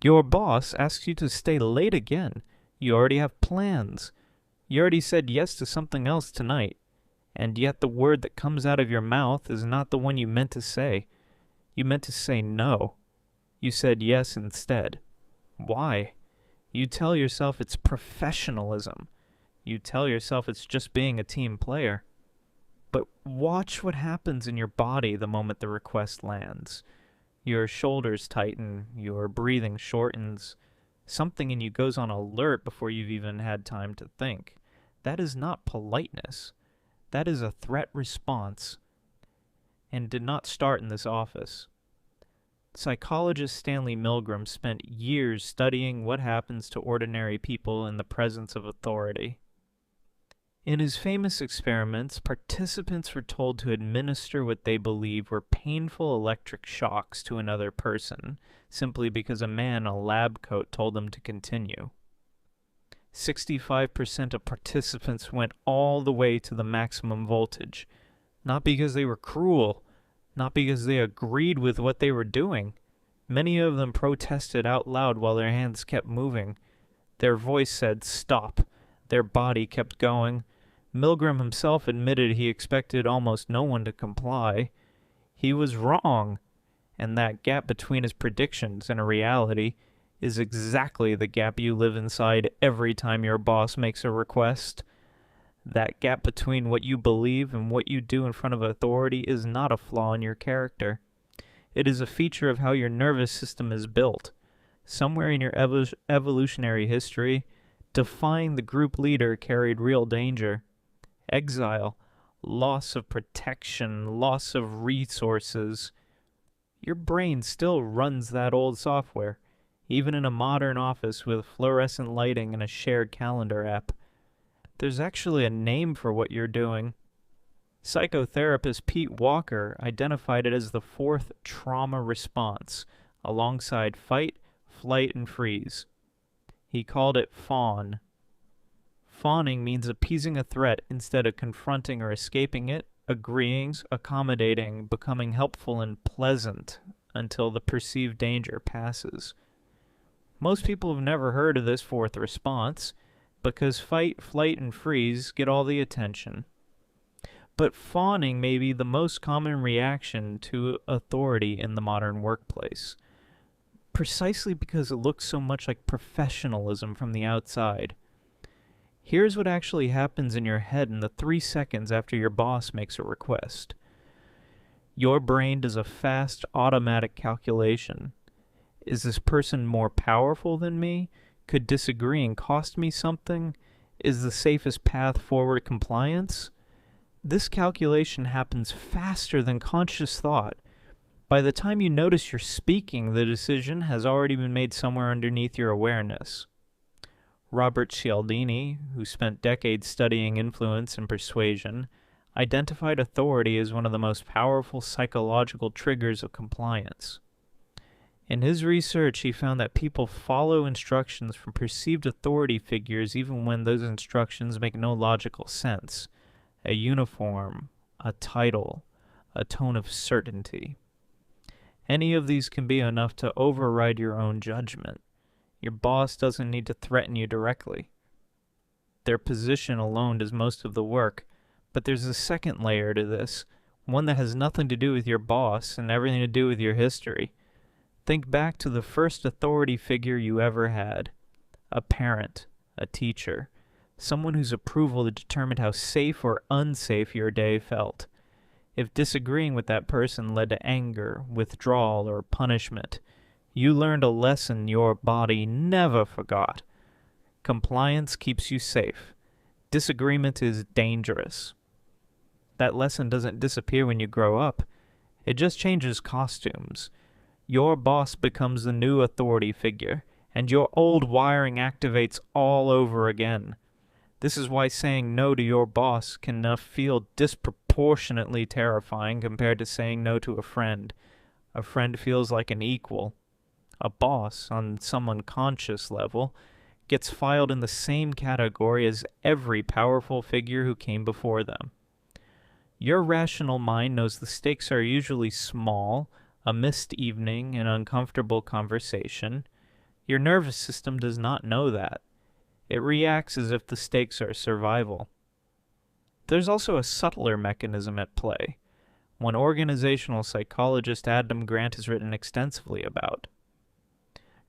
Your boss asks you to stay late again. You already have plans. You already said yes to something else tonight. And yet the word that comes out of your mouth is not the one you meant to say. You meant to say no. You said yes instead. Why? You tell yourself it's professionalism. You tell yourself it's just being a team player. But watch what happens in your body the moment the request lands. Your shoulders tighten, your breathing shortens. Something in you goes on alert before you've even had time to think. That is not politeness. That is a threat response, and did not start in this office. Psychologist Stanley Milgram spent years studying what happens to ordinary people in the presence of authority. In his famous experiments, participants were told to administer what they believed were painful electric shocks to another person, simply because a man in a lab coat told them to continue. 65% of participants went all the way to the maximum voltage, not because they were cruel, not because they agreed with what they were doing. Many of them protested out loud while their hands kept moving. Their voice said stop. Their body kept going. Milgram himself admitted he expected almost no one to comply. He was wrong, and that gap between his predictions and a reality is exactly the gap you live inside every time your boss makes a request. That gap between what you believe and what you do in front of authority is not a flaw in your character. It is a feature of how your nervous system is built. Somewhere in your evolutionary history, defying the group leader carried real danger. Exile, loss of protection, loss of resources. Your brain still runs that old software, even in a modern office with fluorescent lighting and a shared calendar app. There's actually a name for what you're doing. Psychotherapist Pete Walker identified it as the fourth trauma response, alongside fight, flight, and freeze. He called it fawn. Fawning means appeasing a threat instead of confronting or escaping it, agreeing, accommodating, becoming helpful and pleasant until the perceived danger passes. Most people have never heard of this fourth response because fight, flight, and freeze get all the attention. But fawning may be the most common reaction to authority in the modern workplace, precisely because it looks so much like professionalism from the outside. Here's what actually happens in your head in the 3 seconds after your boss makes a request. Your brain does a fast, automatic calculation. Is this person more powerful than me? Could disagreeing cost me something? Is the safest path forward compliance? This calculation happens faster than conscious thought. By the time you notice you're speaking, the decision has already been made somewhere underneath your awareness. Robert Cialdini, who spent decades studying influence and persuasion, identified authority as one of the most powerful psychological triggers of compliance. In his research, he found that people follow instructions from perceived authority figures even when those instructions make no logical sense. A uniform, a title, a tone of certainty. Any of these can be enough to override your own judgment. Your boss doesn't need to threaten you directly. Their position alone does most of the work, but there's a second layer to this, one that has nothing to do with your boss and everything to do with your history. Think back to the first authority figure you ever had. A parent, a teacher, someone whose approval determined how safe or unsafe your day felt. If disagreeing with that person led to anger, withdrawal, or punishment, you learned a lesson your body never forgot. Compliance keeps you safe. Disagreement is dangerous. That lesson doesn't disappear when you grow up. It just changes costumes. Your boss becomes the new authority figure, and your old wiring activates all over again. This is why saying no to your boss can feel disproportionately terrifying compared to saying no to a friend. A friend feels like an equal. A boss, on some unconscious level, gets filed in the same category as every powerful figure who came before them. Your rational mind knows the stakes are usually small, a missed evening, an uncomfortable conversation. Your nervous system does not know that. It reacts as if the stakes are survival. There's also a subtler mechanism at play, one organizational psychologist Adam Grant has written extensively about.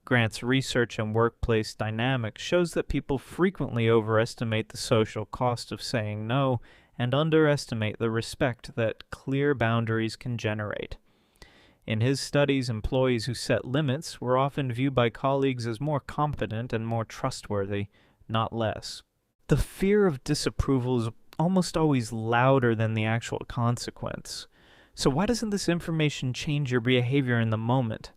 Grant's research on workplace dynamics shows that people frequently overestimate the social cost of saying no and underestimate the respect that clear boundaries can generate. In his studies, employees who set limits were often viewed by colleagues as more competent and more trustworthy, not less. The fear of disapproval is almost always louder than the actual consequence. So why doesn't this information change your behavior in the moment?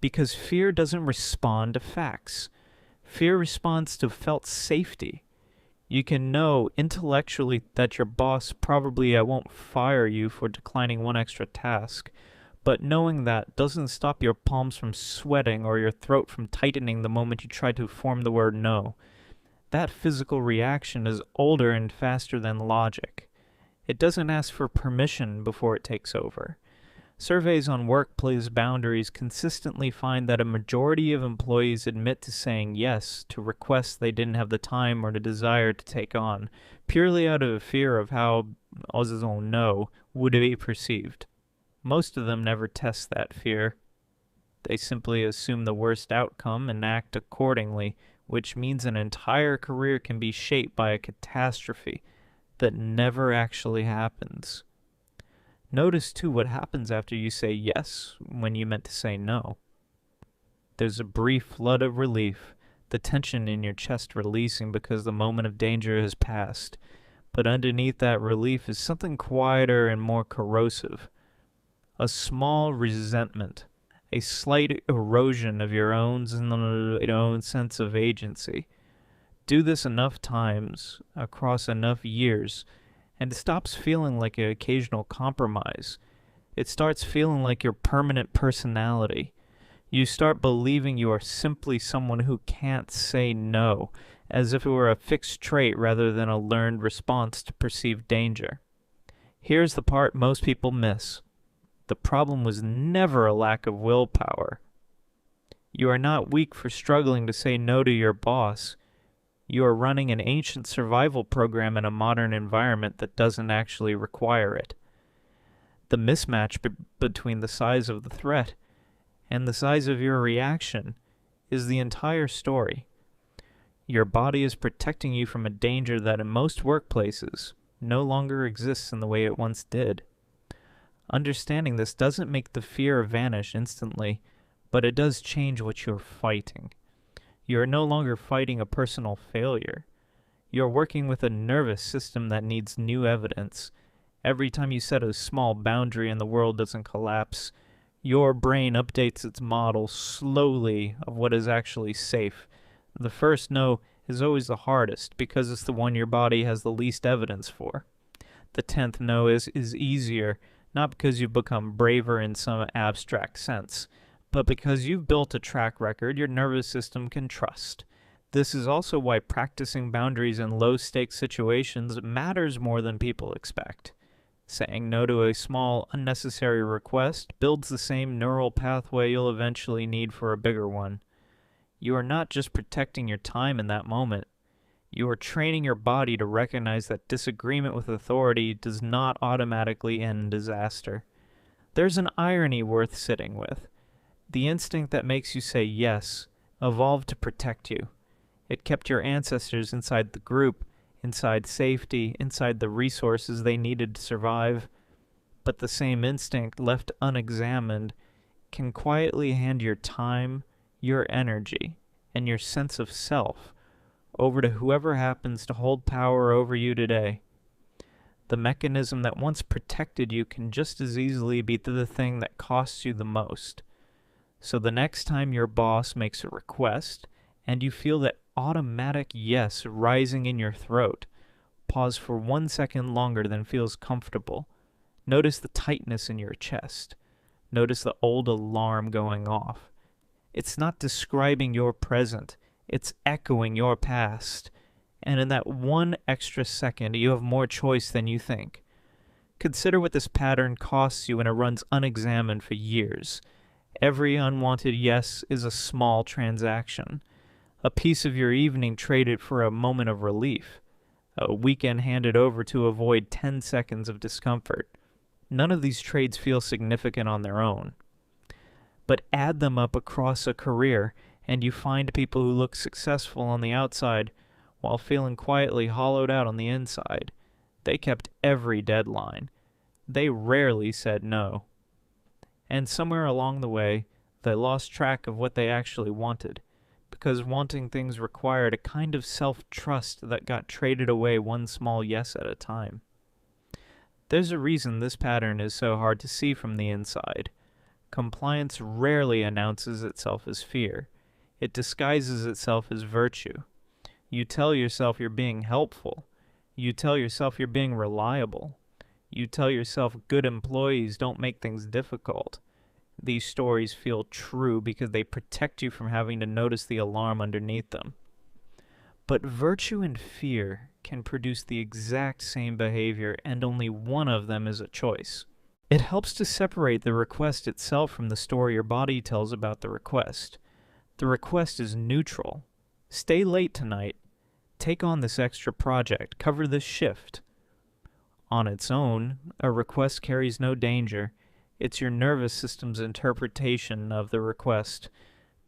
Because fear doesn't respond to facts. Fear responds to felt safety. You can know intellectually that your boss probably won't fire you for declining one extra task, but knowing that doesn't stop your palms from sweating or your throat from tightening the moment you try to form the word no. That physical reaction is older and faster than logic. It doesn't ask for permission before it takes over. Surveys on workplace boundaries consistently find that a majority of employees admit to saying yes to requests they didn't have the time or the desire to take on, purely out of a fear of how no would be perceived. Most of them never test that fear. They simply assume the worst outcome and act accordingly, which means an entire career can be shaped by a catastrophe that never actually happens. Notice, too, what happens after you say yes when you meant to say no. There's a brief flood of relief, the tension in your chest releasing because the moment of danger has passed. But underneath that relief is something quieter and more corrosive. A small resentment, a slight erosion of your own sense of agency. Do this enough times, across enough years, and it stops feeling like an occasional compromise. It starts feeling like your permanent personality. You start believing you are simply someone who can't say no, as if it were a fixed trait rather than a learned response to perceived danger. Here's the part most people miss. The problem was never a lack of willpower. You are not weak for struggling to say no to your boss. You are running an ancient survival program in a modern environment that doesn't actually require it. The mismatch between the size of the threat and the size of your reaction is the entire story. Your body is protecting you from a danger that in most workplaces no longer exists in the way it once did. Understanding this doesn't make the fear vanish instantly, but it does change what you're fighting. You are no longer fighting a personal failure. You're working with a nervous system that needs new evidence. Every time you set a small boundary and the world doesn't collapse, your brain updates its model slowly of what is actually safe. The first no is always the hardest because it's the one your body has the least evidence for. The 10th no is easier, not because you've become braver in some abstract sense, but because you've built a track record your nervous system can trust. This is also why practicing boundaries in low-stakes situations matters more than people expect. Saying no to a small, unnecessary request builds the same neural pathway you'll eventually need for a bigger one. You are not just protecting your time in that moment. You are training your body to recognize that disagreement with authority does not automatically end disaster. There's an irony worth sitting with. The instinct that makes you say yes evolved to protect you. It kept your ancestors inside the group, inside safety, inside the resources they needed to survive. But the same instinct, left unexamined, can quietly hand your time, your energy, and your sense of self over to whoever happens to hold power over you today. The mechanism that once protected you can just as easily be the thing that costs you the most. So the next time your boss makes a request and you feel that automatic yes rising in your throat, pause for 1 second longer than feels comfortable. Notice the tightness in your chest. Notice the old alarm going off. It's not describing your present, it's echoing your past. And in that 1 extra second, you have more choice than you think. Consider what this pattern costs you when it runs unexamined for years. Every unwanted yes is a small transaction. A piece of your evening traded for a moment of relief. A weekend handed over to avoid 10 seconds of discomfort. None of these trades feel significant on their own. But add them up across a career, and you find people who look successful on the outside while feeling quietly hollowed out on the inside. They kept every deadline. They rarely said no. And somewhere along the way, they lost track of what they actually wanted, because wanting things required a kind of self-trust that got traded away one small yes at a time. There's a reason this pattern is so hard to see from the inside. Compliance rarely announces itself as fear. It disguises itself as virtue. You tell yourself you're being helpful. You tell yourself you're being reliable. You tell yourself good employees don't make things difficult. These stories feel true because they protect you from having to notice the alarm underneath them. But virtue and fear can produce the exact same behavior, and only one of them is a choice. It helps to separate the request itself from the story your body tells about the request. The request is neutral. Stay late tonight. Take on this extra project. Cover this shift. On its own, a request carries no danger. It's your nervous system's interpretation of the request,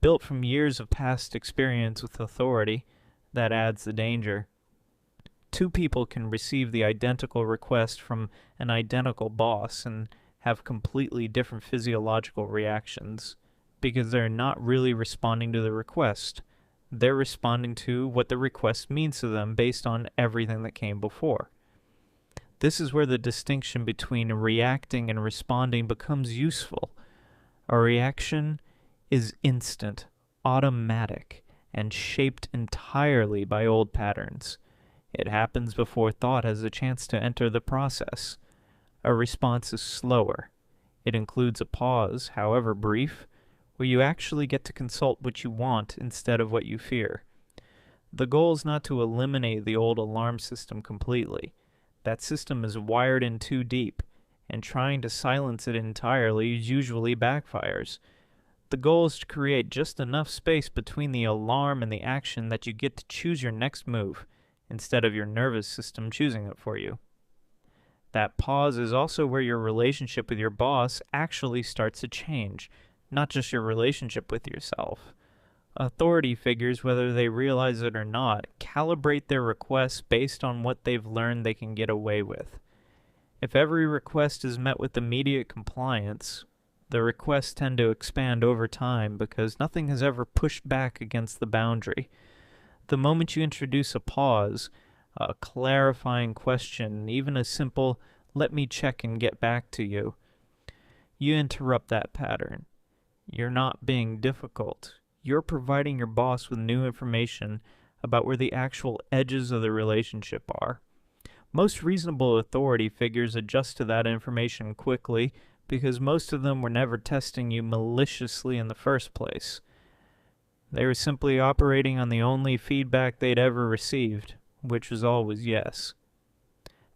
built from years of past experience with authority, that adds the danger. Two people can receive the identical request from an identical boss and have completely different physiological reactions, because they're not really responding to the request. They're responding to what the request means to them based on everything that came before. This is where the distinction between reacting and responding becomes useful. A reaction is instant, automatic, and shaped entirely by old patterns. It happens before thought has a chance to enter the process. A response is slower. It includes a pause, however brief, where you actually get to consult what you want instead of what you fear. The goal is not to eliminate the old alarm system completely. That system is wired in too deep, and trying to silence it entirely usually backfires. The goal is to create just enough space between the alarm and the action that you get to choose your next move, instead of your nervous system choosing it for you. That pause is also where your relationship with your boss actually starts to change, not just your relationship with yourself. Authority figures, whether they realize it or not, calibrate their requests based on what they've learned they can get away with. If every request is met with immediate compliance, the requests tend to expand over time because nothing has ever pushed back against the boundary. The moment you introduce a pause, a clarifying question, even a simple, "let me check and get back to you," you interrupt that pattern. You're not being difficult. You're providing your boss with new information about where the actual edges of the relationship are. Most reasonable authority figures adjust to that information quickly because most of them were never testing you maliciously in the first place. They were simply operating on the only feedback they'd ever received, which was always yes.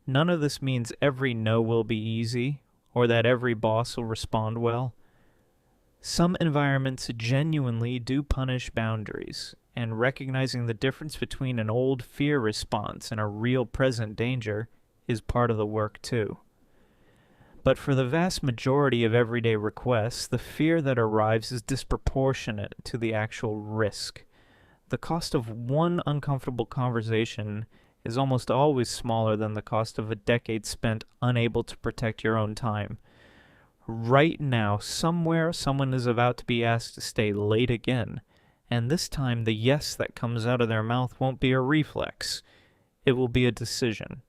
None of this means every no will be easy, or that every boss will respond well. Some environments genuinely do punish boundaries, and recognizing the difference between an old fear response and a real present danger is part of the work too. But for the vast majority of everyday requests, the fear that arrives is disproportionate to the actual risk. The cost of one uncomfortable conversation is almost always smaller than the cost of a decade spent unable to protect your own time. Right now, somewhere, someone is about to be asked to stay late again, and this time the yes that comes out of their mouth won't be a reflex. It will be a decision.